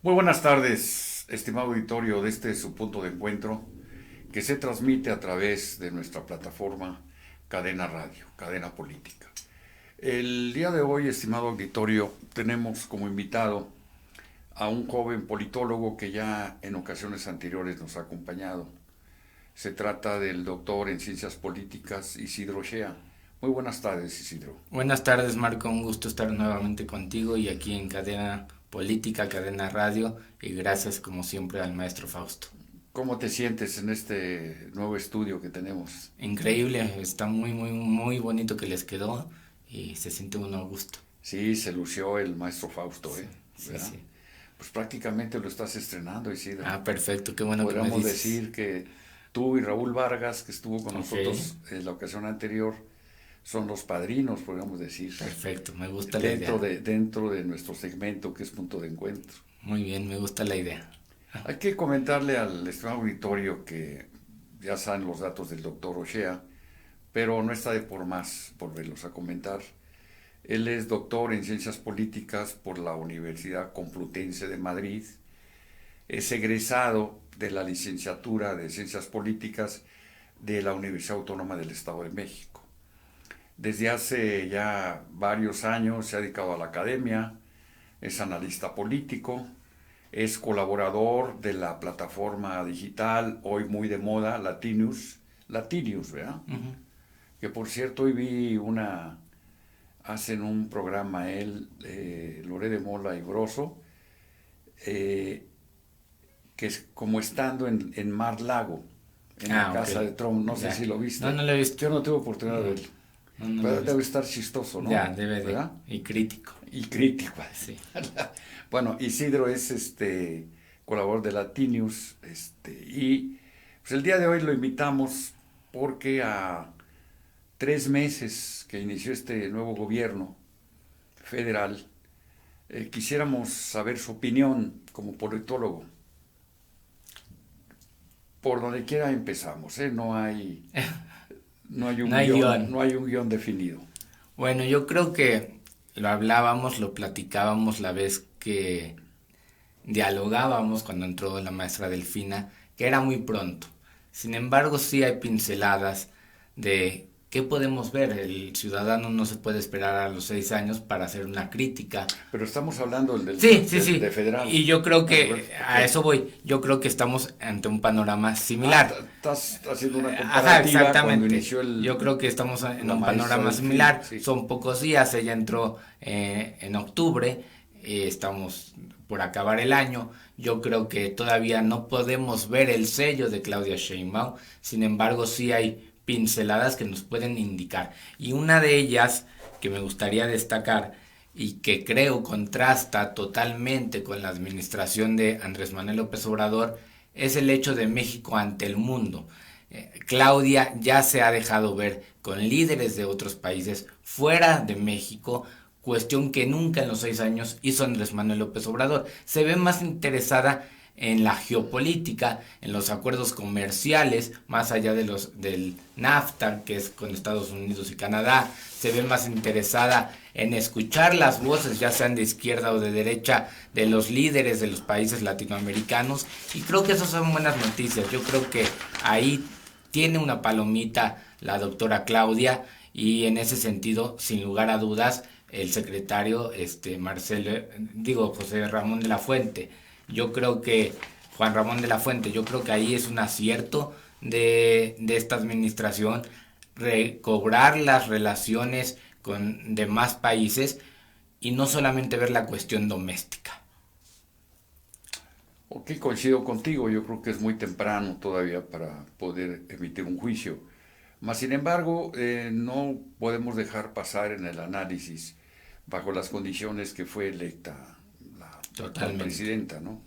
Muy buenas tardes, estimado auditorio de este su punto de encuentro, que se transmite a través de nuestra plataforma Cadena Radio, Cadena Política. El día de hoy, estimado auditorio, tenemos como invitado a un joven politólogo que ya en ocasiones anteriores nos ha acompañado. Se trata del doctor en Ciencias Políticas Isidro Shea. Muy buenas tardes, Isidro. Buenas tardes, Marco. Un gusto estar nuevamente contigo y aquí en Cadena Política, Cadena Radio. Y gracias, como siempre, al maestro Fausto. ¿Cómo te sientes en este nuevo estudio que tenemos? Increíble, está muy bonito que les quedó y se siente uno a gusto. Sí, se lució el maestro Fausto, Sí, sí, ¿verdad? sí. Pues prácticamente lo estás estrenando, Isidro. Ah, perfecto, qué bueno que me Podríamos dices. decir que tú y Raúl Vargas, que estuvo con Ok, nosotros en la ocasión anterior, son los padrinos, podríamos decir, perfecto, me gusta la idea. dentro de nuestro segmento que es Punto de Encuentro. Muy bien, me gusta la idea. Hay que comentarle al estimado auditorio que ya saben los datos del doctor Ochea, pero no está de por más volverlos a comentar. Él es doctor en Ciencias Políticas por la Universidad Complutense de Madrid. Es egresado de la licenciatura de Ciencias Políticas de la Universidad Autónoma del Estado de México. Desde hace ya varios años se ha dedicado a la academia, es analista político, es colaborador de la plataforma digital hoy muy de moda, Latinius, ¿verdad? Ujú. Que por cierto hoy vi hacen un programa él, Loré de Mola y Broso, eh, que es como estando en Mar Lago, en la Ah, ok, casa de Trump, no sé ya. si lo No, viste. no lo he visto. Yo no tuve oportunidad de No, verlo, no lo he pero debe visto. estar chistoso, Ya, ¿no? debe de. ¿Verdad? Y crítico. Y crítico. Sí. Bueno, Isidro es colaborador de Latinius, y pues el día de hoy lo invitamos porque a 3 meses que inició este nuevo gobierno federal, quisiéramos saber su opinión como politólogo. Por donde quiera empezamos, ¿eh? No hay guión. no hay un guión definido. Bueno, yo creo que lo hablábamos, lo platicábamos la vez que dialogábamos cuando entró la maestra Delfina, que era muy pronto. Sin embargo, sí hay pinceladas de qué podemos ver. El ciudadano no se puede esperar a los 6 años para hacer una crítica. Pero estamos hablando Sí, sí, sí. de federal. Y yo creo que Ok. a eso voy. Yo creo que estamos ante un panorama Ah, similar. estás haciendo una Ajá, comparativa cuando exactamente. inició Yo creo que estamos en la un maestra panorama Delfina, similar. sí. Son pocos días, ella entró en octubre, estamos por acabar el año. Yo creo que todavía no podemos ver el sello de Claudia Sheinbaum. Sin embargo, sí hay pinceladas que nos pueden indicar. Y una de ellas que me gustaría destacar y que creo contrasta totalmente con la administración de Andrés Manuel López Obrador es el hecho de México ante el mundo. Claudia ya se ha dejado ver con líderes de otros países fuera de México, cuestión que nunca en los 6 años hizo Andrés Manuel López Obrador. Se ve más interesada en la geopolítica, en los acuerdos comerciales, más allá de del NAFTA, que es con Estados Unidos y Canadá, se ve más interesada en escuchar las voces, ya sean de izquierda o de derecha, de los líderes de los países latinoamericanos, y creo que esas son buenas noticias. Yo creo que ahí tiene una palomita la doctora Claudia, y en ese sentido, sin lugar a dudas, el secretario José Ramón de la Fuente. Yo creo que Juan Ramón de la Fuente, yo creo que ahí es un acierto de esta administración recobrar las relaciones con demás países y no solamente ver la cuestión doméstica. Ok, coincido contigo, yo creo que es muy temprano todavía para poder emitir un juicio. Mas, sin embargo, no podemos dejar pasar en el análisis bajo las condiciones que fue electa la actual Totalmente. presidenta, ¿no?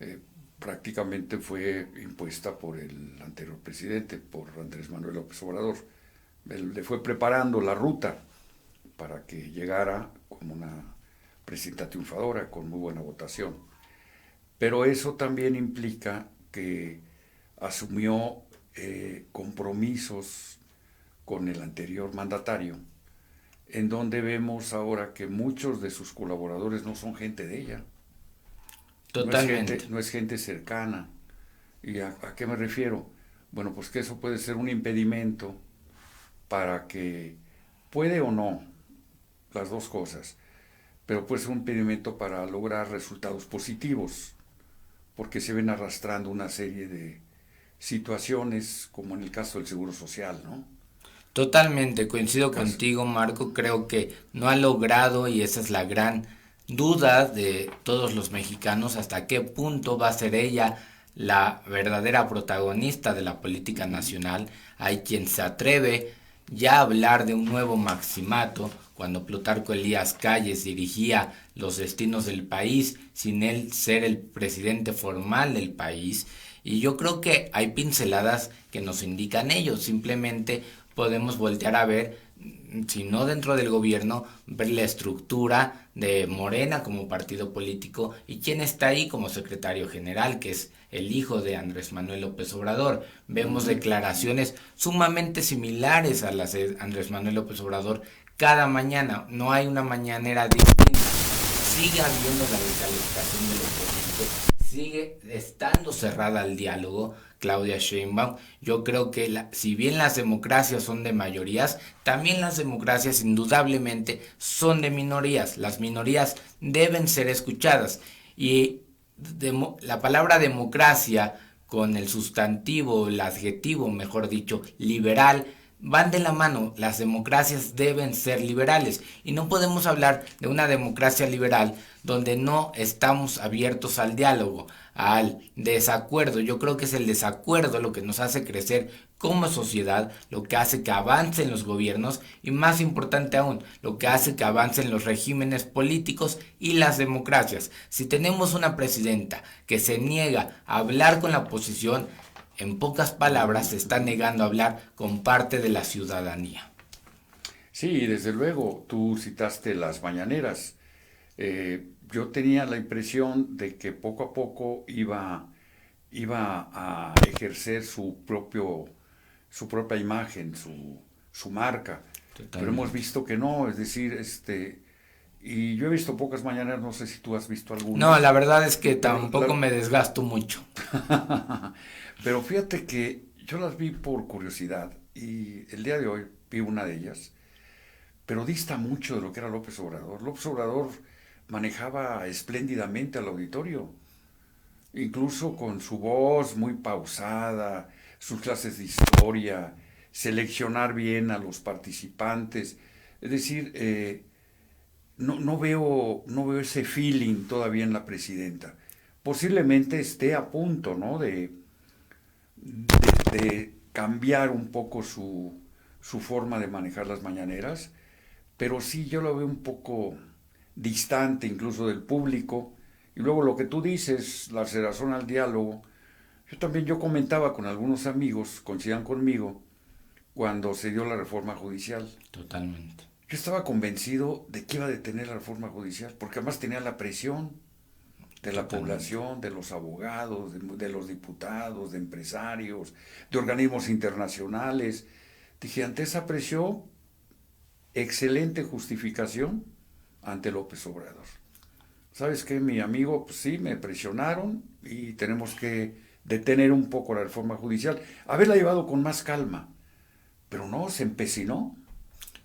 Eh, Prácticamente fue impuesta por el anterior presidente, por Andrés Manuel López Obrador. Él le fue preparando la ruta para que llegara como una presidenta triunfadora, con muy buena votación. Pero eso también implica que asumió compromisos con el anterior mandatario, en donde vemos ahora que muchos de sus colaboradores no son gente de ella. Totalmente. No es gente cercana. ¿Y a qué me refiero? Bueno, pues que eso puede ser un impedimento para que, puede o no, las dos cosas, pero puede ser un impedimento para lograr resultados positivos, porque se ven arrastrando una serie de situaciones, como en el caso del Seguro Social, ¿no? Totalmente, coincido Caso- contigo, Marco. Creo que no ha logrado, y esa es la gran duda de todos los mexicanos, hasta qué punto va a ser ella la verdadera protagonista de la política Ujú. nacional. Hay quien se atreve ya a hablar de un nuevo maximato, cuando Plutarco Elías Calles dirigía los destinos del país sin él ser el presidente formal del país. Y yo creo que hay pinceladas que nos indican ello. Simplemente podemos voltear a ver, si no dentro del gobierno, ver la estructura de Morena como partido político y quién está ahí como secretario general, que es el hijo de Andrés Manuel López Obrador. Vemos Ujú. declaraciones sumamente similares a las de Andrés Manuel López Obrador cada mañana. No hay una mañanera distinta. Sigue habiendo la descalificación de los políticos, sigue estando cerrada al diálogo Claudia Sheinbaum. Yo creo que si bien las democracias son de mayorías, también las democracias indudablemente son de minorías. Las minorías deben ser escuchadas y la palabra democracia con el sustantivo, el adjetivo, mejor dicho, liberal, van de la mano. Las democracias deben ser liberales y no podemos hablar de una democracia liberal donde no estamos abiertos al diálogo, al desacuerdo. Yo creo que es el desacuerdo lo que nos hace crecer como sociedad, lo que hace que avancen los gobiernos y, más importante aún, lo que hace que avancen los regímenes políticos y las democracias. Si tenemos una presidenta que se niega a hablar con la oposición, en pocas palabras se está negando a hablar con parte de la ciudadanía. Sí, desde luego, tú citaste las mañaneras. Yo tenía la impresión de que poco a poco iba a ejercer su propia imagen, su marca, pero hemos Totalmente. visto que no, es decir, y yo he visto pocas mañaneras, no sé si tú has visto No, algunas, la verdad es que pero tampoco me desgasto mucho. pero fíjate que yo las vi por curiosidad y el día de hoy vi una de ellas, pero dista mucho de lo que era López Obrador. López Obrador manejaba espléndidamente al auditorio, incluso con su voz muy pausada, sus clases de historia, seleccionar bien a los participantes. Es decir, no veo ese feeling todavía en la presidenta. Posiblemente esté a punto, ¿no? De cambiar un poco su forma de manejar las mañaneras, pero sí yo lo veo un poco distante incluso del público. Y luego lo que tú dices, la cerrazón al diálogo, yo comentaba con algunos amigos, coincidan conmigo, cuando se dio la reforma judicial. Totalmente. Yo estaba convencido de que iba a detener la reforma judicial, porque además tenía la presión de la Totalmente. población, de los abogados, de los diputados, de empresarios, de organismos internacionales. Dije, ante esa presión, excelente justificación ante López Obrador. ¿Sabes qué, mi amigo? Pues sí, me presionaron y tenemos que detener un poco la reforma judicial. Haberla llevado con más calma. Pero no,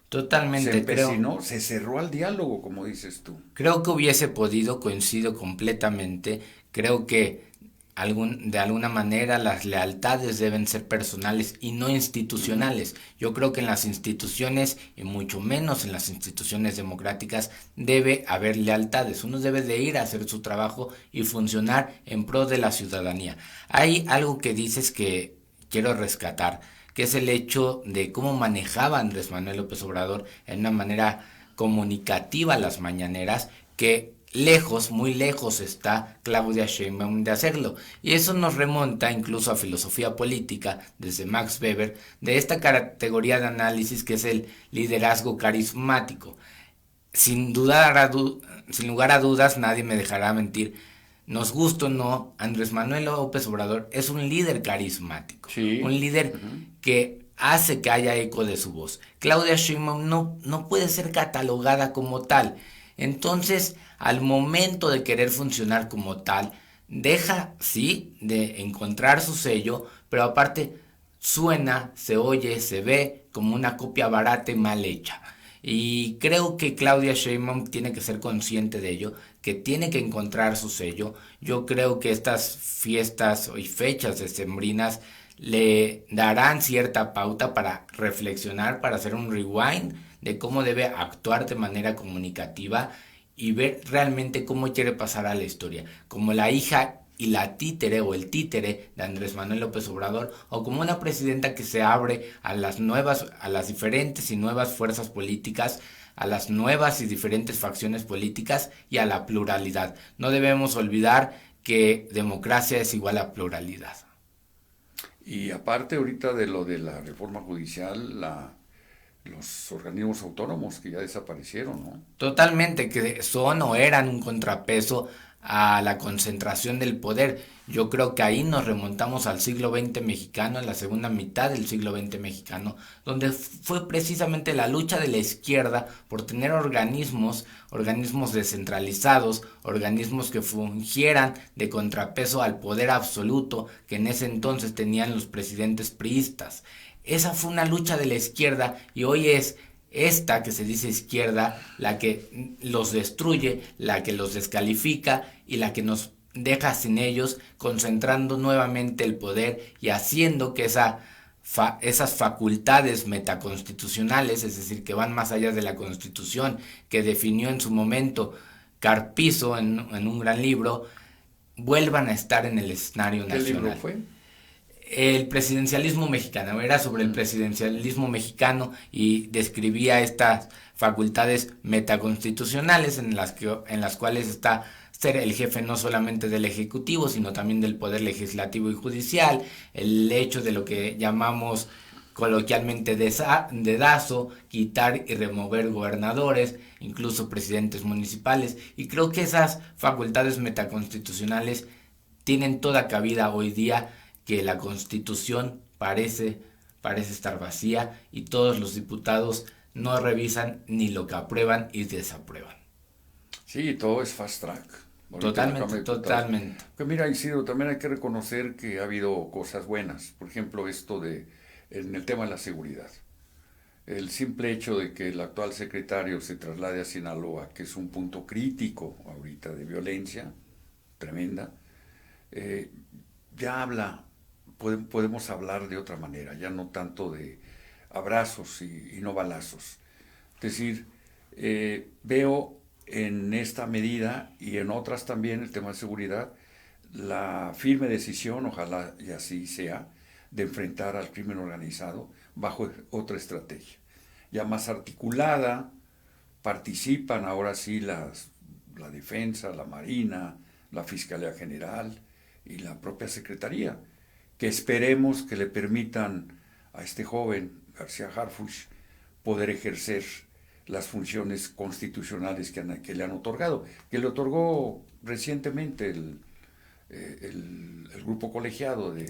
Totalmente, creo. se cerró al diálogo, como dices tú. Creo que hubiese podido, coincido completamente. Creo que de alguna manera las lealtades deben ser personales y no Ujú. institucionales. Yo creo que en las instituciones, y mucho menos en las instituciones democráticas, debe haber lealtades. Uno debe de ir a hacer su trabajo y funcionar en pro de la ciudadanía. Hay algo que dices que quiero rescatar, que es el hecho de cómo manejaba Andrés Manuel López Obrador en una manera comunicativa las mañaneras, que lejos, muy lejos está Claudia Sheinbaum de hacerlo. Y eso nos remonta incluso a filosofía política, desde Max Weber, de esta categoría de análisis que es el liderazgo carismático. Sin, dudar sin lugar a dudas, nadie me dejará mentir, nos gusta o no, Andrés Manuel López Obrador es un líder carismático, un Sí. líder Ujú. que hace que haya eco de su voz. Claudia Sheinbaum no puede ser catalogada como tal. Entonces, al momento de querer funcionar como tal, deja, sí, de encontrar su sello, pero aparte suena, se oye, se ve como una copia barata y mal hecha. Y creo que Claudia Sheinbaum tiene que ser consciente de ello, que tiene que encontrar su sello. Yo creo que estas fiestas y fechas decembrinas le darán cierta pauta para reflexionar, para hacer un rewind de cómo debe actuar de manera comunicativa y ver realmente cómo quiere pasar a la historia, como la hija y la títere o el títere de Andrés Manuel López Obrador, o como una presidenta que se abre a las nuevas, a las diferentes y nuevas fuerzas políticas, a las nuevas y diferentes facciones políticas y a la pluralidad. No debemos olvidar que democracia es igual a pluralidad. Y aparte ahorita de lo de la reforma judicial, los organismos autónomos que ya desaparecieron, ¿no? Totalmente, que son o eran un contrapeso a la concentración del poder. Yo creo que ahí nos remontamos al siglo XX mexicano, en la segunda mitad del siglo XX mexicano, donde fue precisamente la lucha de la izquierda por tener organismos descentralizados, organismos que fungieran de contrapeso al poder absoluto que en ese entonces tenían los presidentes priistas. Esa fue una lucha de la izquierda y hoy es esta que se dice izquierda la que los destruye, la que los descalifica y la que nos deja sin ellos, concentrando nuevamente el poder y haciendo que esas facultades metaconstitucionales, es decir, que van más allá de la Constitución, que definió en su momento Carpizo en un gran libro, vuelvan a estar en el escenario nacional. ¿Qué libro fue? El presidencialismo mexicano, era sobre el presidencialismo mexicano y describía estas facultades metaconstitucionales en las cuales está ser el jefe no solamente del ejecutivo, sino también del poder legislativo y judicial, el hecho de lo que llamamos coloquialmente dedazo, quitar y remover gobernadores, incluso presidentes municipales, y creo que esas facultades metaconstitucionales tienen toda cabida hoy día, que la Constitución parece estar vacía y todos los diputados no revisan ni lo que aprueban y desaprueban. Sí, todo es fast track. Totalmente. Que mira, Isidro, también hay que reconocer que ha habido cosas buenas. Por ejemplo, en el tema de la seguridad. El simple hecho de que el actual secretario se traslade a Sinaloa, que es un punto crítico ahorita de violencia tremenda, ya podemos hablar de otra manera, ya no tanto de abrazos y no balazos. Es decir, veo en esta medida y en otras también, el tema de seguridad, la firme decisión, ojalá y así sea, de enfrentar al crimen organizado bajo otra estrategia, ya más articulada. Participan ahora sí la defensa, la Marina, la Fiscalía General y la propia Secretaría, que esperemos que le permitan a este joven, García Harfuch, poder ejercer las funciones constitucionales que le han otorgado, que le otorgó recientemente el grupo colegiado de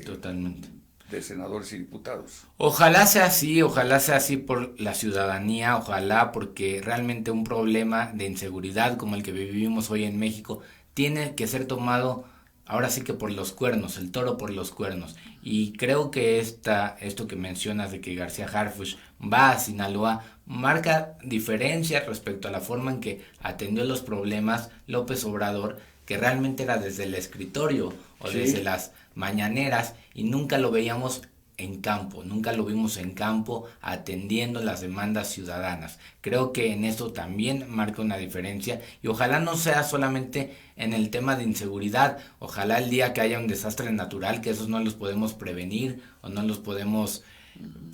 senadores y diputados. Ojalá sea así por la ciudadanía, ojalá, porque realmente un problema de inseguridad como el que vivimos hoy en México tiene que ser tomado ahora sí que por los cuernos, el toro por los cuernos. Y creo que esto que mencionas de que García Harfuch va a Sinaloa marca diferencia respecto a la forma en que atendió los problemas López Obrador, que realmente era desde el escritorio o desde las mañaneras y nunca lo veíamos en campo, nunca lo vimos en campo atendiendo las demandas ciudadanas. Creo que en eso también marca una diferencia y ojalá no sea solamente en el tema de inseguridad, ojalá el día que haya un desastre natural, que esos no los podemos prevenir o no los podemos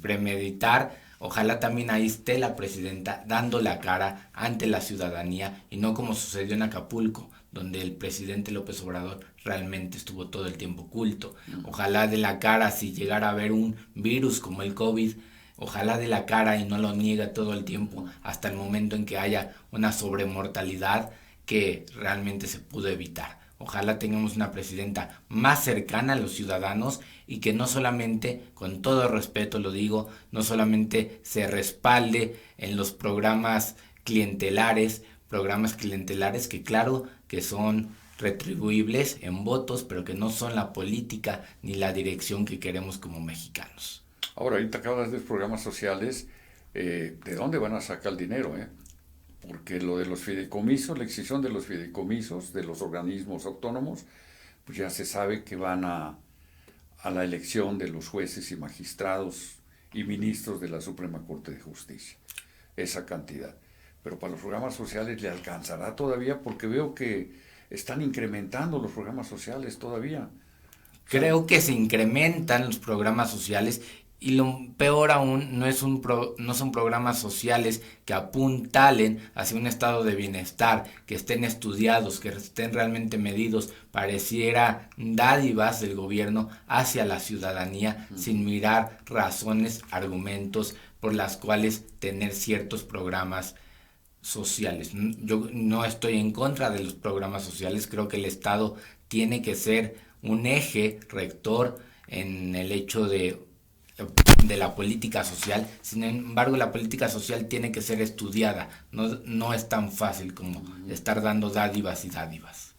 premeditar, ojalá también ahí esté la presidenta dando la cara ante la ciudadanía y no como sucedió en Acapulco, donde el presidente López Obrador realmente estuvo todo el tiempo oculto. Ojalá de la cara si llegara a haber un virus como el COVID, ojalá de la cara y no lo niegue todo el tiempo hasta el momento en que haya una sobremortalidad que realmente se pudo evitar. Ojalá tengamos una presidenta más cercana a los ciudadanos y que no solamente, con todo respeto lo digo, no solamente se respalde en los programas clientelares, programas clientelares que claro que son retribuibles en votos, pero que no son la política ni la dirección que queremos como mexicanos. Ahora, ahorita que hablas de los programas sociales, ¿de dónde van a sacar el dinero? Porque lo de los fideicomisos, la extinción de los fideicomisos, de los organismos autónomos, pues ya se sabe que van a la elección de los jueces y magistrados y ministros de la Suprema Corte de Justicia, esa cantidad. Pero para los programas sociales le alcanzará todavía, porque veo que están incrementando los programas sociales todavía. Creo que se incrementan los programas sociales y lo peor aún no son programas sociales que apuntalen hacia un estado de bienestar, que estén estudiados, que estén realmente medidos, pareciera dádivas del gobierno hacia la ciudadanía sin mirar razones, argumentos por las cuales tener ciertos programas sociales. Yo no estoy en contra de los programas sociales, creo que el Estado tiene que ser un eje rector en el hecho de la política social. Sin embargo, la política social tiene que ser estudiada, no es tan fácil como estar dando dádivas y dádivas.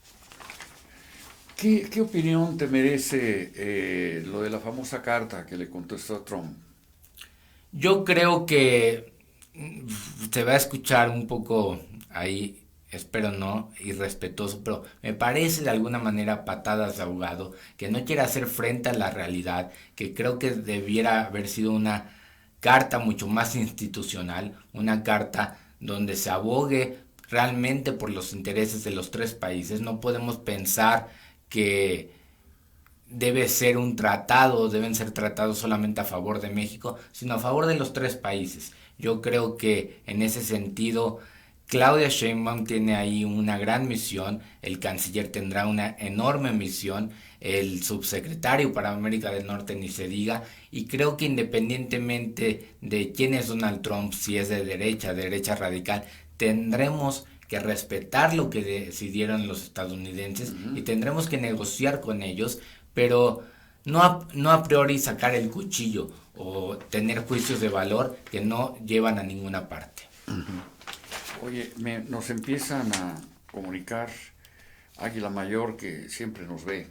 ¿Qué opinión te merece lo de la famosa carta que le contestó a Trump? Yo creo que se va a escuchar un poco ahí, espero no, irrespetuoso, pero me parece de alguna manera patadas de ahogado, que no quiere hacer frente a la realidad, que creo que debiera haber sido una carta mucho más institucional, una carta donde se abogue realmente por los intereses de los tres países. No podemos pensar que deben ser tratados solamente a favor de México, sino a favor de los tres países. Yo creo que en ese sentido Claudia Sheinbaum tiene ahí una gran misión, el canciller tendrá una enorme misión, el subsecretario para América del Norte ni se diga, y creo que independientemente de quién es Donald Trump, si es de derecha radical, tendremos que respetar lo que decidieron los estadounidenses y tendremos que negociar con ellos, pero no a priori sacar el cuchillo o tener juicios de valor que no llevan a ninguna parte. Oye, nos empiezan a comunicar Águila Mayor, que siempre nos ve,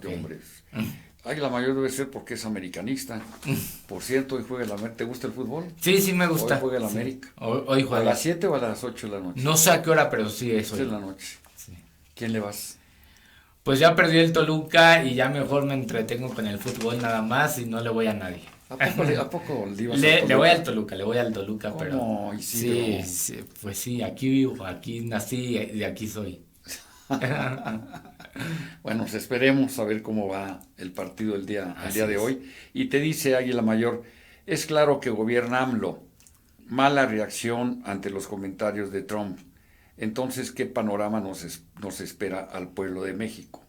hombre. Águila Mayor debe ser porque es americanista. Por cierto, hoy juega el América. ¿Te gusta el fútbol? Sí, me gusta. Hoy juega el América. Hoy juega. ¿A las 7 o a las 8 de la noche? No sé a qué hora, pero sí es hoy. Es de la noche. Sí. ¿Quién le vas? Pues ya perdió el Toluca y ya mejor me entretengo con el fútbol nada más y no le voy a nadie. ¿A poco le voy al Toluca, pero... No, sí, pues sí, aquí vivo, aquí nací y de aquí soy. Bueno, pues esperemos a ver cómo va el partido el día de hoy. Y te dice Águila Mayor, es claro que gobierna AMLO. Mala reacción ante los comentarios de Trump. Entonces, ¿qué panorama nos espera al pueblo de México?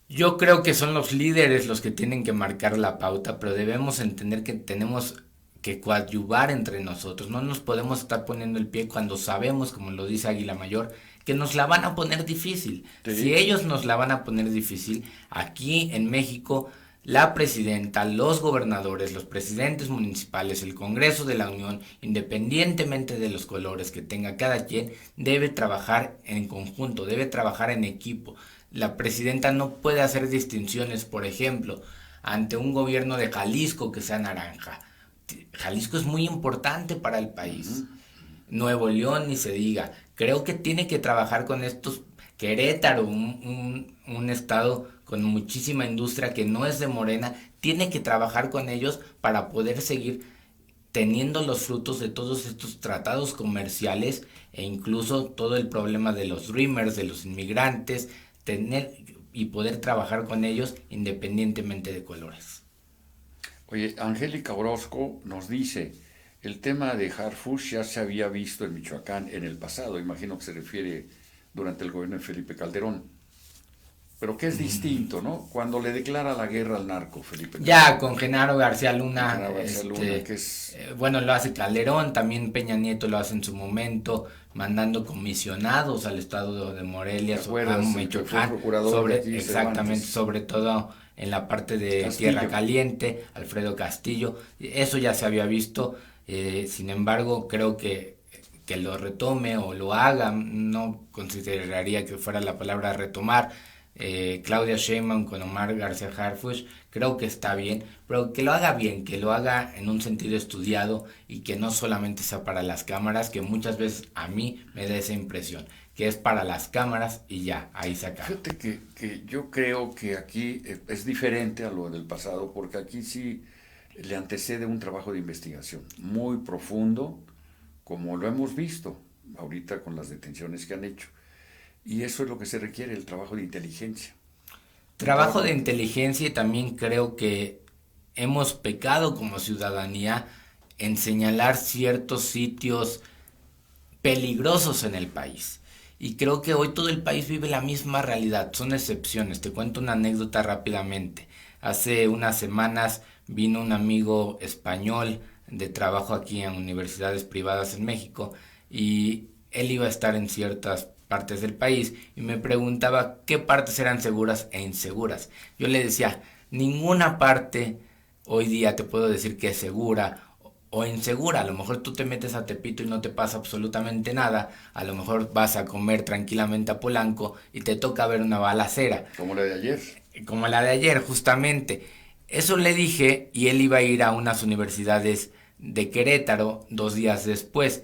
Yo creo que son los líderes los que tienen que marcar la pauta, pero debemos entender que tenemos que coadyuvar entre nosotros. No nos podemos estar poniendo el pie cuando sabemos, como lo dice Águila Mayor, que nos la van a poner difícil. Sí. Si ellos nos la van a poner difícil, aquí en México, la presidenta, los gobernadores, los presidentes municipales, el Congreso de la Unión, independientemente de los colores que tenga cada quien, debe trabajar en conjunto, debe trabajar en equipo. La presidenta no puede hacer distinciones, por ejemplo, ante un gobierno de Jalisco que sea naranja. Jalisco es muy importante para el país. Nuevo León ni se diga. Creo que tiene que trabajar con estos. Querétaro, un estado con muchísima industria que no es de Morena, tiene que trabajar con ellos para poder seguir teniendo los frutos de todos estos tratados comerciales e incluso todo el problema de los Dreamers, de los inmigrantes, tener y poder trabajar con ellos independientemente de colores. Oye, Angélica Orozco nos dice, el tema de Harfuch ya se había visto en Michoacán en el pasado, imagino que se refiere durante el gobierno de Felipe Calderón, pero que es distinto, ¿no? Cuando le declara la guerra al narco, Felipe Calderón. Ya, con Genaro García Luna, que es... bueno, lo hace Calderón, también Peña Nieto lo hace en su momento, mandando comisionados al estado de Morelia, a Michoacán, sobre todo en la parte de Castillo. Tierra Caliente, Alfredo Castillo, eso ya se había visto, sin embargo, creo que que lo retome o lo haga, no consideraría que fuera la palabra retomar, Claudia Sheinbaum con Omar García Harfuch, creo que está bien, pero que lo haga bien, que lo haga en un sentido estudiado y que no solamente sea para las cámaras, que muchas veces a mí me da esa impresión, que es para las cámaras y ya, ahí se acaba. Fíjate que yo creo que aquí es diferente a lo del pasado, porque aquí sí le antecede un trabajo de investigación muy profundo, como lo hemos visto ahorita con las detenciones que han hecho. Y eso es lo que se requiere, el trabajo de inteligencia. Un Trabajo trabajo. de inteligencia y también creo que hemos pecado como ciudadanía en señalar ciertos sitios peligrosos en el país. Y creo que hoy todo el país vive la misma realidad, son excepciones. Te cuento una anécdota rápidamente. Hace unas semanas vino un amigo español de trabajo aquí en universidades privadas en México y él iba a estar en ciertas partes del país y me preguntaba qué partes eran seguras e inseguras. Yo le decía, ninguna parte hoy día te puedo decir que es segura o insegura. A lo mejor tú te metes a Tepito y no te pasa absolutamente nada. A lo mejor vas a comer tranquilamente a Polanco y te toca ver una balacera. Como la de ayer. Como la de ayer, justamente. Eso le dije y él iba a ir a unas universidades de Querétaro 2 días después.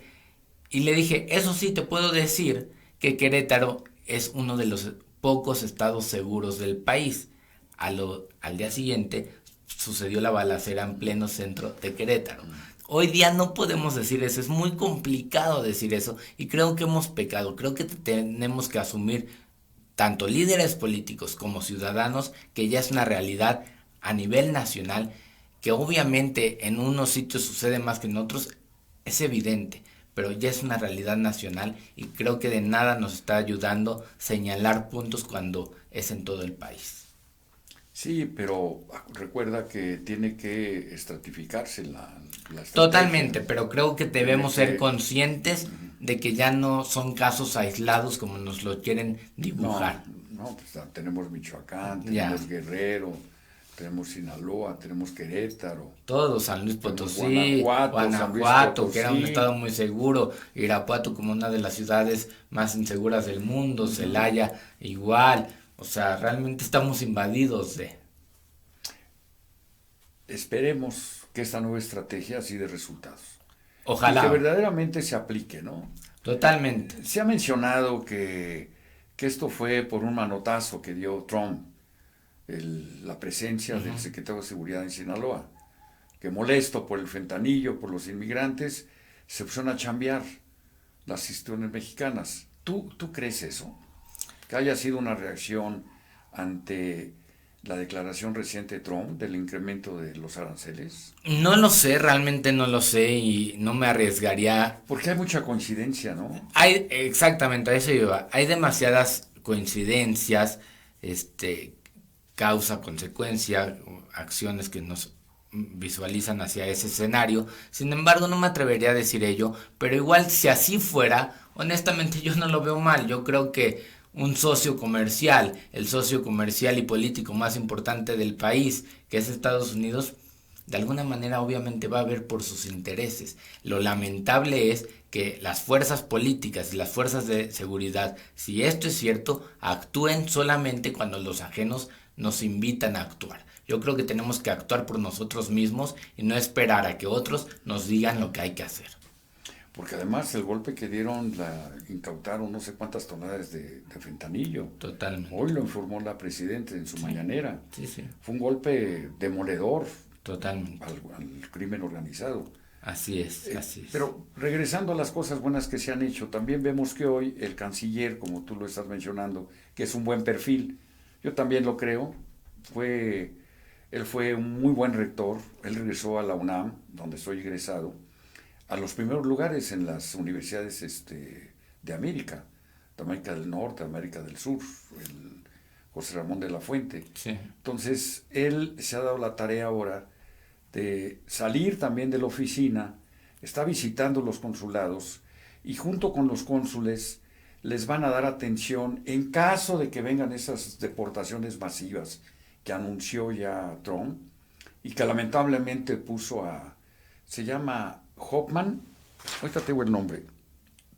Y le dije, eso sí, te puedo decir que Querétaro es uno de los pocos estados seguros del país. Al día siguiente sucedió la balacera en pleno centro de Querétaro. Hoy día no podemos decir eso, es muy complicado decir eso y creo que hemos pecado, creo que tenemos que asumir tanto líderes políticos como ciudadanos que ya es una realidad a nivel nacional, que obviamente en unos sitios sucede más que en otros, es evidente, pero ya es una realidad nacional y creo que de nada nos está ayudando señalar puntos cuando es en todo el país. Sí, pero recuerda que tiene que estratificarse la estrategia. Totalmente, pero creo que Tiene debemos ser que... conscientes de que ya no son casos aislados como nos lo quieren No, dibujar. no, pues tenemos Michoacán, Ya, tenemos Guerrero, tenemos Sinaloa, tenemos Querétaro, todo, San Luis tenemos Potosí, San Luis Guanajuato, que era un Potosí. estado muy seguro, Irapuato como una de las ciudades más inseguras del mundo, Ujú. Celaya igual, o sea, realmente estamos invadidos de... Esperemos que esta nueva estrategia así de resultados y que Ojalá, verdaderamente se aplique, ¿no? totalmente, Se ha mencionado que esto fue por un manotazo que dio Trump, la presencia del secretario de Seguridad en Sinaloa, que molesto por el fentanillo, por los inmigrantes, se pusieron a chambear las instituciones mexicanas. ¿Tú crees eso? Que haya sido una reacción ante la declaración reciente de Trump del incremento de los aranceles? no lo sé, realmente no lo sé y no me arriesgaría. Porque hay mucha coincidencia, ¿no? Hay, exactamente, a eso iba. Hay demasiadas coincidencias, este, causa, consecuencia, acciones que nos visualizan hacia ese escenario. Sin embargo, no me atrevería a decir ello, pero igual si así fuera, honestamente yo no lo veo mal. Yo creo que un socio comercial, el socio comercial y político más importante del país, que es Estados Unidos, de alguna manera obviamente va a ver por sus intereses. Lo lamentable es que las fuerzas políticas y las fuerzas de seguridad, si esto es cierto, actúen solamente cuando los ajenos nos invitan a actuar. Yo creo que tenemos que actuar por nosotros mismos y no esperar a que otros nos digan lo que hay que hacer. Porque además el golpe que dieron, incautaron no sé cuántas toneladas de fentanillo. Totalmente. Hoy lo informó la presidenta en su Sí, mañanera. sí, sí. Fue un golpe demoledor Totalmente. al crimen organizado. Así es, así es. Pero regresando a las cosas buenas que se han hecho, también vemos que hoy el canciller, como tú lo estás mencionando, que es un buen perfil, yo también lo creo, él fue un muy buen rector, él regresó a la UNAM, donde soy egresado, a los primeros lugares en las universidades de América, de América del Norte, América del Sur, el José Ramón de la Fuente. Sí. Entonces, él se ha dado la tarea ahora de salir también de la oficina, está visitando los consulados y junto con los cónsules les van a dar atención en caso de que vengan esas deportaciones masivas que anunció ya Trump y que lamentablemente puso se llama Hoffman, ahorita tengo el nombre,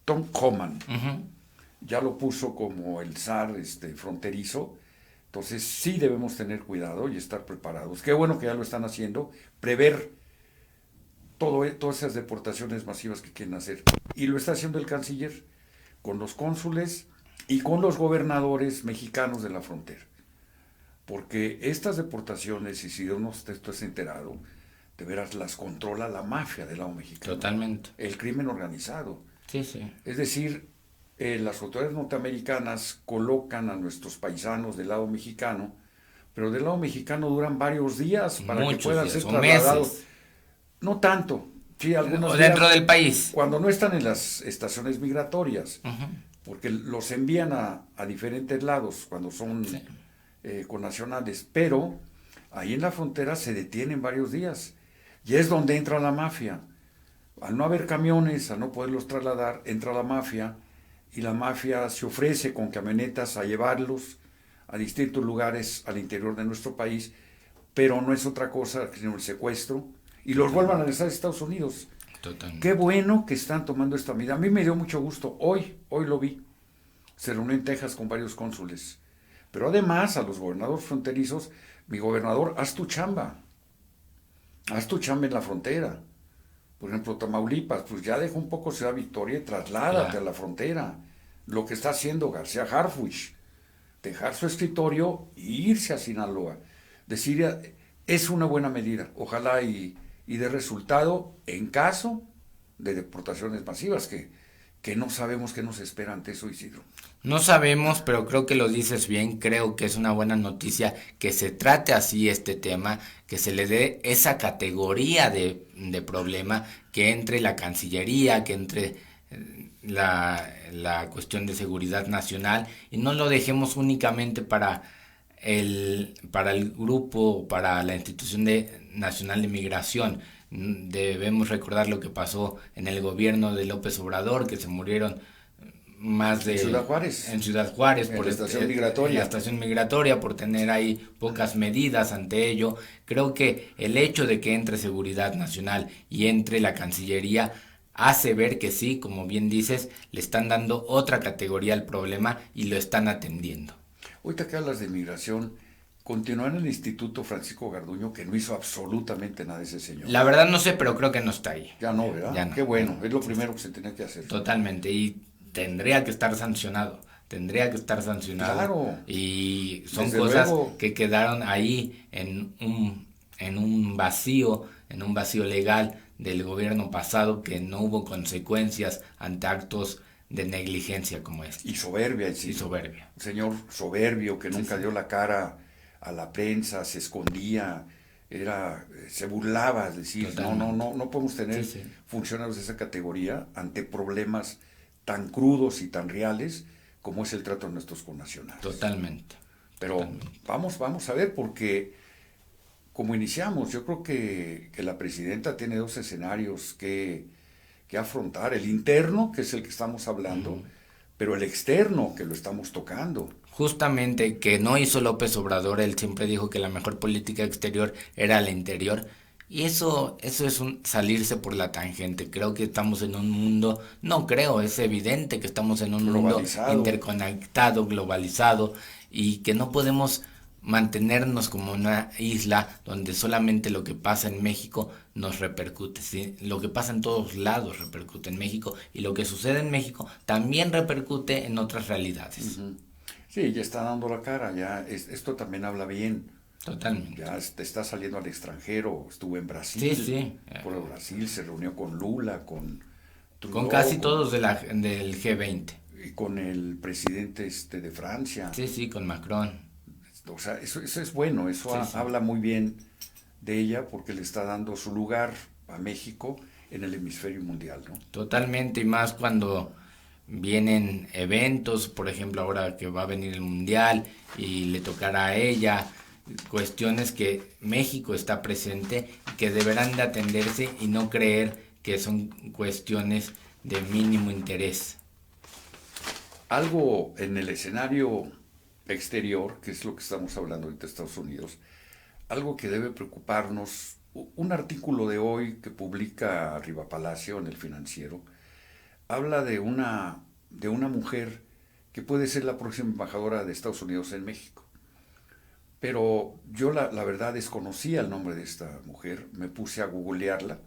Tom Homan Ujú. ya lo puso como el zar fronterizo. Entonces sí debemos tener cuidado y estar preparados. Qué bueno que ya lo están haciendo, prever todas esas deportaciones masivas que quieren hacer. Y lo está haciendo el canciller con los cónsules y con los gobernadores mexicanos de la frontera. Porque estas deportaciones, y si Dios no estás enterado, de veras las controla la mafia del lado mexicano. Totalmente. El crimen organizado. Sí, sí. Es decir, las autoridades norteamericanas colocan a nuestros paisanos del lado mexicano, pero del lado mexicano duran varios días para que Muchos puedan días ser o trasladados. meses. No tanto, sí, algunos O días dentro del país. cuando no están en las estaciones migratorias, Ujú. porque los envían a diferentes lados cuando son Sí. connacionales, pero ahí en la frontera se detienen varios días y es donde entra la mafia. Al no haber camiones, al no poderlos trasladar, entra la mafia y la mafia se ofrece con camionetas a llevarlos a distintos lugares al interior de nuestro país, pero no es otra cosa sino el secuestro y los vuelvan a regresar a Estados Unidos. Totalmente. Qué bueno que están tomando esta medida. A mí me dio mucho gusto. Hoy lo vi. Se reunió en Texas con varios cónsules. Pero además, a los gobernadores fronterizos, mi gobernador, haz tu chamba. Haz tu chamba en la frontera. Por ejemplo, Tamaulipas, pues ya deja un poco Ciudad Victoria y trasládate Claro. a la frontera. Lo que está haciendo García Harfuch, dejar su escritorio e irse a Sinaloa. Decir, es una buena medida. Ojalá y dé resultado en caso de deportaciones masivas, que no sabemos qué nos espera ante eso, Isidro. No sabemos, pero creo que lo dices bien. Creo que es una buena noticia que se trate así este tema, que se le dé esa categoría de problema, que entre la Cancillería, que entre la cuestión de seguridad nacional y no lo dejemos únicamente para el grupo, para la institución nacional de migración. Debemos recordar lo que pasó en el gobierno de López Obrador, que se murieron más En de Ciudad Juárez, en Ciudad Juárez en por la estación en la migratoria. estación migratoria por tener ahí pocas medidas ante ello. Creo que el hecho de que entre seguridad nacional y entre la Cancillería hace ver que sí, como bien dices, le están dando otra categoría al problema y lo están atendiendo. Ahorita que hablas de migración, continúa en el Instituto Francisco Garduño, que no hizo absolutamente nada ese señor. La verdad no sé, pero creo que no está ahí. Ya no, ¿verdad? Ya no. Qué bueno, es lo primero que se tenía que hacer. Totalmente. Y tendría que estar sancionado. Tendría que estar sancionado. Claro. Y son Desde cosas luego. que quedaron ahí en un vacío legal del gobierno pasado, que no hubo consecuencias ante actos de negligencia como este. Y soberbia, Y Isidro. soberbia. Un señor soberbio que Sí, nunca sí. dio la cara a la prensa, se escondía, se burlaba, es decir, Totalmente. no podemos tener Sí, sí. funcionarios de esa categoría ante problemas tan crudos y tan reales como es el trato de nuestros connacionales. Totalmente. Pero Totalmente. vamos a ver, porque como iniciamos, yo creo que la presidenta tiene dos escenarios que afrontar. El interno, que es el que estamos hablando, pero el externo, que lo estamos tocando. Justamente que no hizo López Obrador, él siempre dijo que la mejor política exterior era la interior. Y eso es un salirse por la tangente. Creo que estamos en un mundo, no creo, es evidente que estamos en un mundo Globalizado. interconectado, globalizado, y que no podemos mantenernos como una isla donde solamente lo que pasa en México nos repercute, ¿sí? Lo que pasa en todos lados repercute en México y lo que sucede en México también repercute en otras realidades. Ujú. Sí, ya está dando la cara, esto también habla bien. Totalmente. Ya está saliendo al extranjero, estuvo en Sí, Brasil, sí. por Brasil, se reunió con Lula, con Con Trudeau, casi todos del G20. y con el presidente de Francia. Sí, sí, con Macron. O sea, eso es bueno, eso Sí, sí. habla muy bien de ella porque le está dando su lugar a México en el hemisferio mundial, ¿no? Totalmente, y más cuando vienen eventos, por ejemplo, ahora que va a venir el Mundial y le tocará a ella, cuestiones que México está presente y que deberán de atenderse y no creer que son cuestiones de mínimo interés. Algo en el escenario exterior, que es lo que estamos hablando ahorita de Estados Unidos, algo que debe preocuparnos, un artículo de hoy que publica Riva Palacio en El Financiero, habla de una mujer que puede ser la próxima embajadora de Estados Unidos en México. Pero yo la verdad desconocía el nombre de esta mujer, me puse a googlearla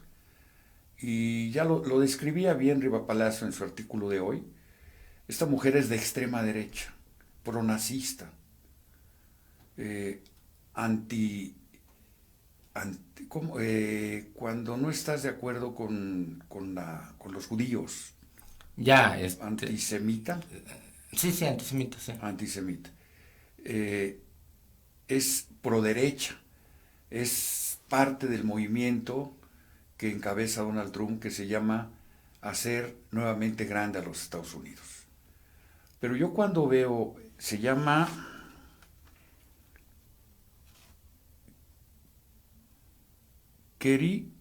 y ya lo describía bien Riva Palacio en su artículo de hoy. Esta mujer es de extrema derecha, pronazista, eh, anti, cuando no estás de acuerdo con los judíos, Ya, antisemita, sí, sí, antisemita, sí. antisemita. Eh, es pro derecha, es parte del movimiento que encabeza Donald Trump que se llama hacer nuevamente grande a los Estados Unidos. Pero yo cuando veo, se llama Kari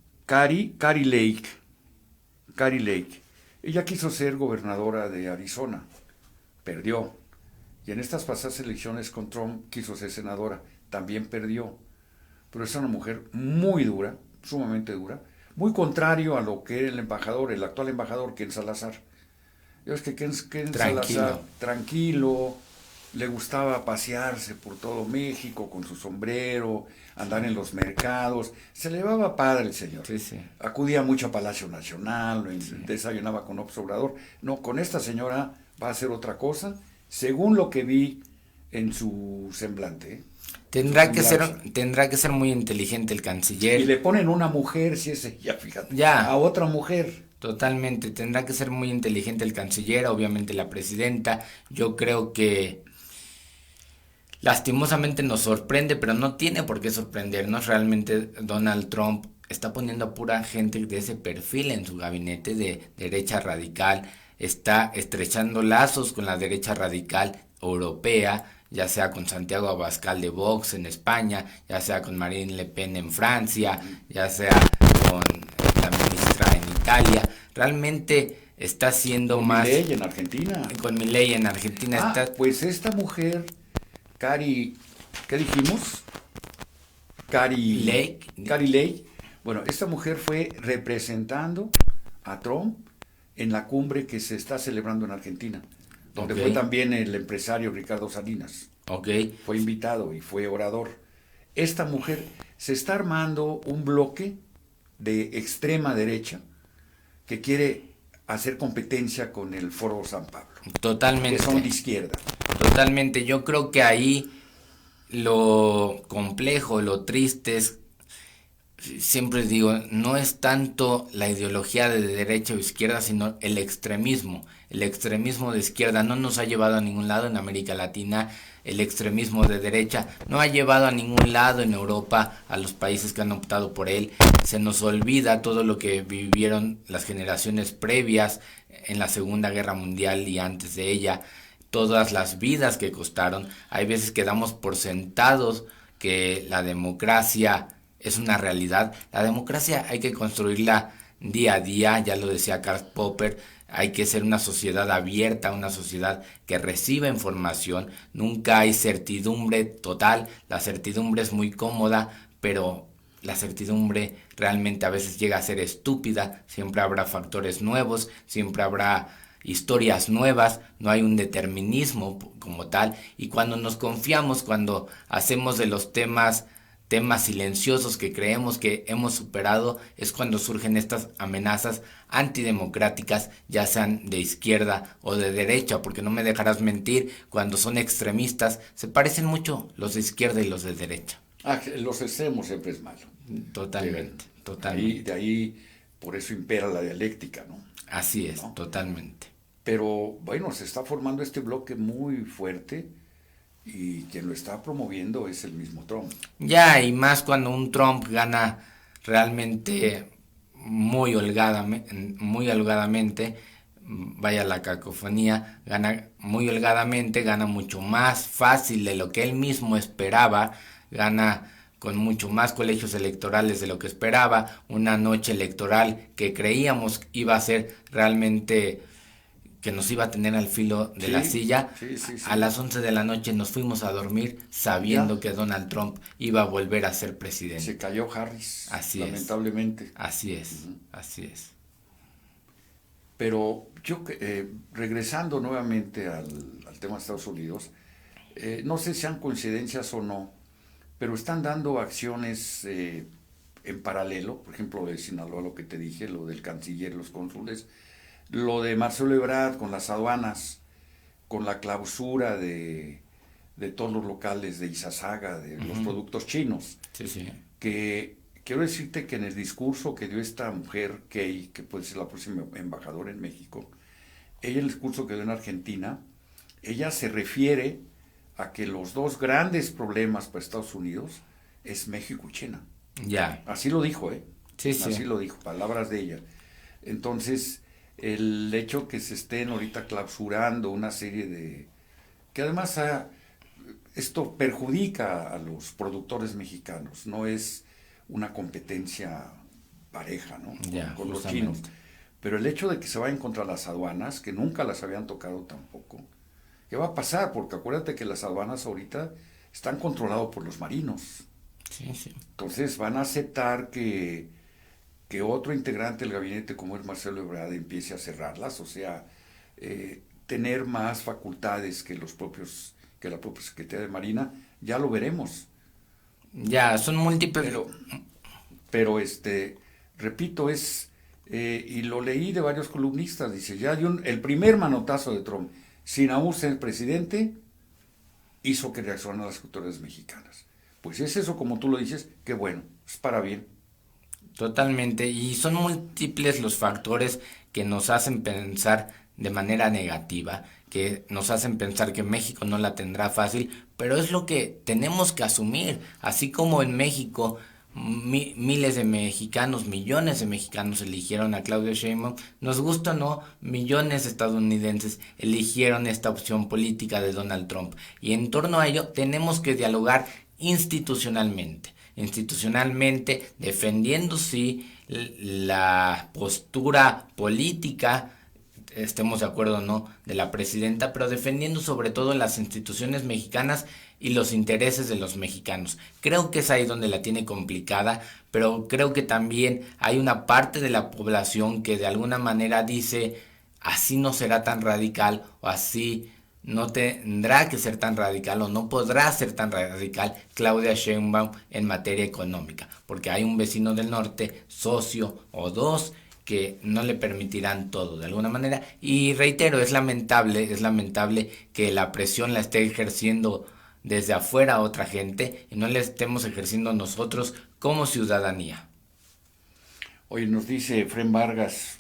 Lake. Kari Lake. Ella quiso ser gobernadora de Arizona, perdió. Y en estas pasadas elecciones con Trump quiso ser senadora, también perdió. Pero es una mujer muy dura, sumamente dura, muy contrario a lo que era el embajador, el actual embajador, Ken Salazar. Yo es que Ken Salazar, tranquilo, le gustaba pasearse por todo México con su sombrero, andar en los mercados, se le llevaba padre el señor. Sí, sí. Acudía mucho a Palacio Nacional, Sí. desayunaba con López Obrador. No, con esta señora va a hacer otra cosa, según lo que vi en su semblante. Tendrá que ser muy inteligente el canciller. Y le ponen una mujer, si es ella, fíjate, Ya. a otra mujer. Totalmente, tendrá que ser muy inteligente el canciller, obviamente la presidenta. Yo creo que lastimosamente nos sorprende, pero no tiene por qué sorprendernos. Realmente Donald Trump está poniendo a pura gente de ese perfil en su gabinete de derecha radical, está estrechando lazos con la derecha radical europea, ya sea con Santiago Abascal de Vox en España, ya sea con Marine Le Pen en Francia, ya sea con la ministra en Italia. Realmente está haciendo Con más Milei en Argentina. con Milei en Argentina. Pues esta mujer, ¿qué dijimos? Lake. Kari Lake. Bueno, esta mujer fue representando a Trump en la cumbre que se está celebrando en Argentina, donde Ok. fue también el empresario Ricardo Salinas. Ok, Fue invitado y fue orador. Esta mujer se está armando un bloque de extrema derecha que quiere hacer competencia con el Foro San Pablo, que son de totalmente, izquierda. totalmente. Yo creo que ahí lo complejo, lo triste es, siempre digo, no es tanto la ideología de derecha o izquierda, sino el extremismo. El extremismo de izquierda no nos ha llevado a ningún lado en América Latina. El extremismo de derecha no ha llevado a ningún lado en Europa a los países que han optado por él. Se nos olvida todo lo que vivieron las generaciones previas en la Segunda Guerra Mundial y antes de ella, todas las vidas que costaron. Hay veces que damos por sentados que la democracia es una realidad. La democracia hay que construirla día a día, ya lo decía Karl Popper, hay que ser una sociedad abierta, una sociedad que reciba información, nunca hay certidumbre total, la certidumbre es muy cómoda, pero la certidumbre realmente a veces llega a ser estúpida, siempre habrá factores nuevos, siempre habrá historias nuevas, no hay un determinismo como tal, y cuando nos confiamos, cuando hacemos de los temas silenciosos que creemos que hemos superado, es cuando surgen estas amenazas antidemocráticas, ya sean de izquierda o de derecha, porque no me dejarás mentir, cuando son extremistas se parecen mucho los de izquierda y los de derecha. Los extremos siempre es malo. Totalmente, totalmente. De ahí, por eso impera la dialéctica, ¿no? Así es, ¿No? totalmente. Pero bueno, se está formando este bloque muy fuerte y quien lo está promoviendo es el mismo Trump. Ya, y más cuando un Trump gana realmente muy holgadamente, vaya la cacofonía, gana muy holgadamente, gana mucho más fácil de lo que él mismo esperaba, gana con mucho más colegios electorales de lo que esperaba, una noche electoral que creíamos iba a ser realmente que nos iba a tener al filo de la silla. Sí. A las 11 de la noche nos fuimos a dormir sabiendo Ya. que Donald Trump iba a volver a ser presidente. Se cayó Harris, Así lamentablemente. Así es, Ujú. así es. Pero yo, regresando nuevamente al tema de Estados Unidos, no sé si sean coincidencias o no, pero están dando acciones en paralelo, por ejemplo, lo de Sinaloa, lo que te dije, lo del canciller, los cónsules, lo de Marcelo Ebrard con las aduanas, con la clausura de todos los locales de Izazaga, de los productos chinos, Sí, sí. que quiero decirte que en el discurso que dio esta mujer, Kay, que puede ser la próxima embajadora en México, ella en el discurso que dio en Argentina, ella se refiere a que los dos grandes problemas para Estados Unidos es México y China. Ya. Así lo dijo, ¿eh? Sí, sí. Así lo dijo, palabras de ella. Entonces, el hecho que se estén ahorita clausurando una serie de... que además esto perjudica a los productores mexicanos, no es una competencia pareja, ¿no? Ya, con los justamente. chinos. Pero el hecho de que se vayan contra las aduanas, que nunca las habían tocado tampoco, ¿qué va a pasar? Porque acuérdate que las aduanas ahorita están controladas por los marinos. Sí, sí. Entonces van a aceptar que otro integrante del gabinete como es Marcelo Ebrard empiece a cerrarlas, o sea, tener más facultades que la propia Secretaría de Marina, ya lo veremos. Ya, son múltiples. Pero repito, y lo leí de varios columnistas, dice, ya dio el primer manotazo de Trump, sin aún ser presidente, hizo que reaccionaran las autoridades mexicanas. Pues es eso, como tú lo dices, que bueno, es para bien. Totalmente, y son múltiples los factores que nos hacen pensar de manera negativa, que nos hacen pensar que México no la tendrá fácil, pero es lo que tenemos que asumir, así como en México miles de mexicanos, millones de mexicanos eligieron a Claudia Sheinbaum, nos gusta o no, millones de estadounidenses eligieron esta opción política de Donald Trump, y en torno a ello tenemos que dialogar institucionalmente, defendiendo sí la postura política, estemos de acuerdo o no, de la presidenta, pero defendiendo sobre todo las instituciones mexicanas y los intereses de los mexicanos. Creo que es ahí donde la tiene complicada, pero creo que también hay una parte de la población que de alguna manera dice, así no será tan radical o así no tendrá que ser tan radical o no podrá ser tan radical Claudia Sheinbaum en materia económica, porque hay un vecino del norte, socio o dos, que no le permitirán todo de alguna manera. Y reitero, es lamentable que la presión la esté ejerciendo desde afuera a otra gente y no la estemos ejerciendo nosotros como ciudadanía. Oye, nos dice Efrén Vargas,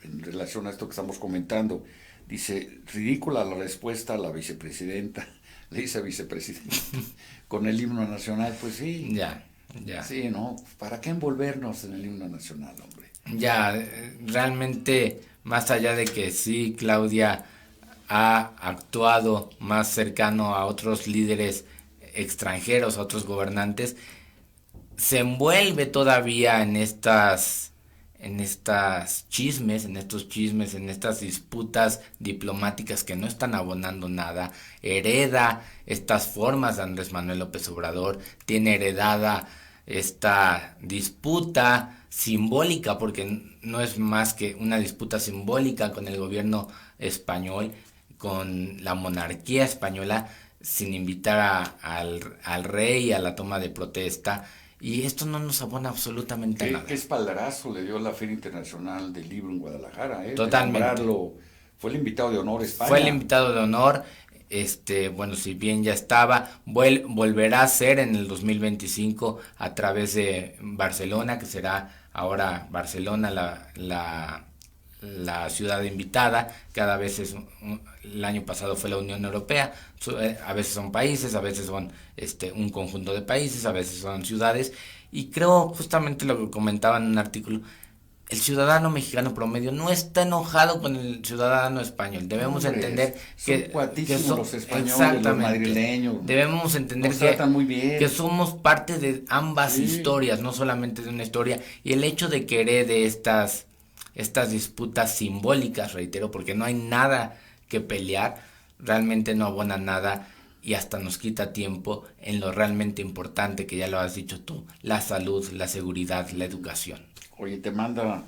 en relación a esto que estamos comentando, dice, ridícula la respuesta a la vicepresidenta, le dice vicepresidenta, con el himno nacional, pues sí. Ya. Sí, ¿no? ¿Para qué envolvernos en el himno nacional, hombre? Ya, realmente, más allá de que sí, Claudia ha actuado más cercano a otros líderes extranjeros, a otros gobernantes, se envuelve todavía en estos chismes, en estas disputas diplomáticas que no están abonando nada, hereda estas formas de Andrés Manuel López Obrador, tiene heredada esta disputa simbólica, porque no es más que una disputa simbólica con el gobierno español, con la monarquía española, sin invitar al rey a la toma de protesta, y esto no nos abona absolutamente nada. ¿Qué espaldarazo le dio la Feria Internacional del Libro en Guadalajara? Totalmente. Fue el invitado de honor a España. Fue el invitado de honor, bueno, si bien ya estaba, volverá a ser en el 2025 a través de Barcelona, que será ahora Barcelona la ciudad invitada. Cada vez el año pasado fue la Unión Europea, a veces son países, a veces son un conjunto de países, a veces son ciudades, y creo justamente lo que comentaba en un artículo, el ciudadano mexicano promedio no está enojado con el ciudadano español. Debemos entender que son los españoles, los madrileños. Debemos entender que somos parte de ambas historias, no solamente de una historia. Y el hecho de que herede estas disputas simbólicas, reitero, porque no hay nada que pelear, realmente no abona nada y hasta nos quita tiempo en lo realmente importante, que ya lo has dicho tú, la salud, la seguridad, la educación. Oye, te manda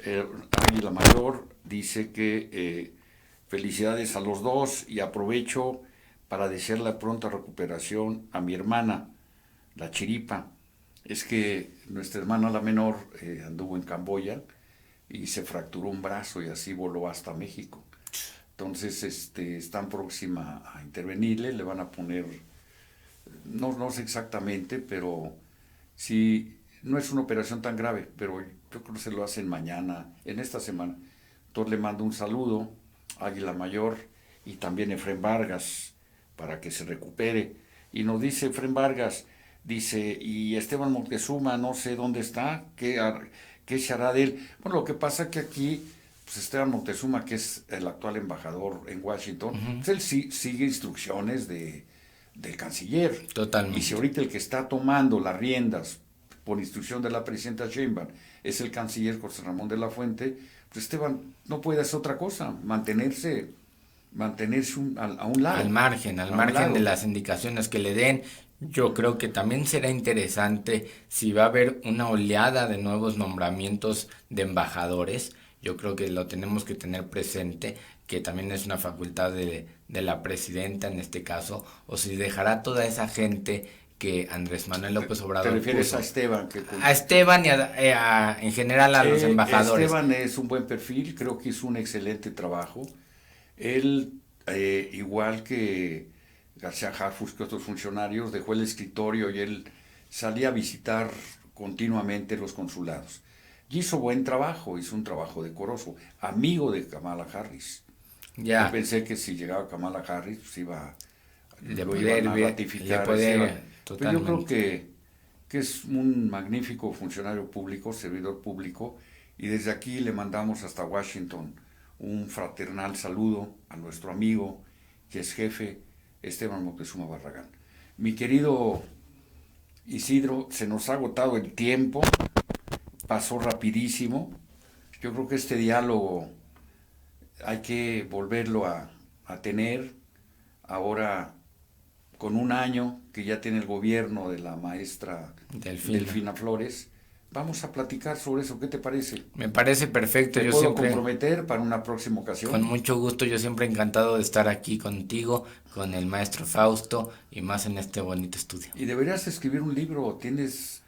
Águila Mayor dice que felicidades a los dos y aprovecho para desear la pronta recuperación a mi hermana, la Chiripa. Es que nuestra hermana la menor anduvo en Camboya y se fracturó un brazo y así voló hasta México. Entonces están próxima a intervenirle, le van a poner, no sé exactamente, pero sí, no es una operación tan grave, pero yo creo que se lo hacen mañana, en esta semana. Entonces le mando un saludo a Águila Mayor y también a Efrén Vargas para que se recupere. Y nos dice Efrén Vargas, dice, y Esteban Moctezuma, no sé dónde está, qué se hará de él. Bueno, lo que pasa es que aquí, pues Esteban Moctezuma, que es el actual embajador en Washington, pues él sigue instrucciones del canciller. Totalmente. Y si ahorita el que está tomando las riendas por instrucción de la presidenta Sheinbaum es el canciller José Ramón de la Fuente, pues Esteban no puede hacer otra cosa, mantenerse a un lado. Al margen lado. de las indicaciones que le den. Yo creo que también será interesante si va a haber una oleada de nuevos nombramientos de embajadores. Yo creo que lo tenemos que tener presente, que también es una facultad de la presidenta en este caso, o si dejará toda esa gente que Andrés Manuel López Obrador ¿Te refieres puso. a Esteban? A Esteban y en general a los embajadores. Esteban es un buen perfil, creo que hizo un excelente trabajo. Él, igual que García Harfuch, que otros funcionarios, dejó el escritorio y él salía a visitar continuamente los consulados. Y hizo buen trabajo, hizo un trabajo decoroso, amigo de Kamala Harris. Ya. Yo pensé que si llegaba Kamala Harris, pues lo poder iban a ver, ratificar. Pero yo creo que es un magnífico funcionario público, servidor público, y desde aquí le mandamos hasta Washington un fraternal saludo a nuestro amigo, que es jefe, Esteban Moctezuma Barragán. Mi querido Isidro, se nos ha agotado el tiempo, pasó rapidísimo. Yo creo que este diálogo hay que volverlo a tener ahora con un año que ya tiene el gobierno de la maestra Delfina Flores. Vamos a platicar sobre eso, ¿qué te parece? Me parece perfecto. ¿Te puedo comprometer para una próxima ocasión? Con mucho gusto, yo siempre encantado de estar aquí contigo, con el maestro Fausto y más en este bonito estudio. Y deberías escribir un libro, tienes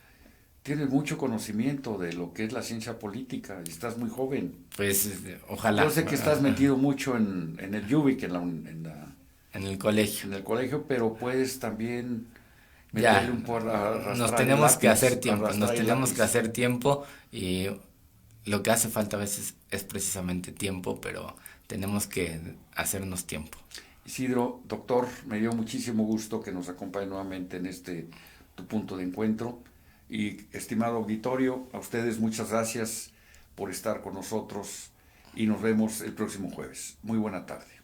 mucho conocimiento de lo que es la ciencia política y estás muy joven. Pues ojalá. Yo sé que estás metido mucho en el UBIC, en el colegio. En el colegio, pero puedes también ya, nos tenemos que hacer tiempo, y lo que hace falta a veces es precisamente tiempo, pero tenemos que hacernos tiempo. Isidro, doctor, me dio muchísimo gusto que nos acompañe nuevamente en tu punto de encuentro. Y estimado auditorio, a ustedes muchas gracias por estar con nosotros y nos vemos el próximo jueves. Muy buena tarde.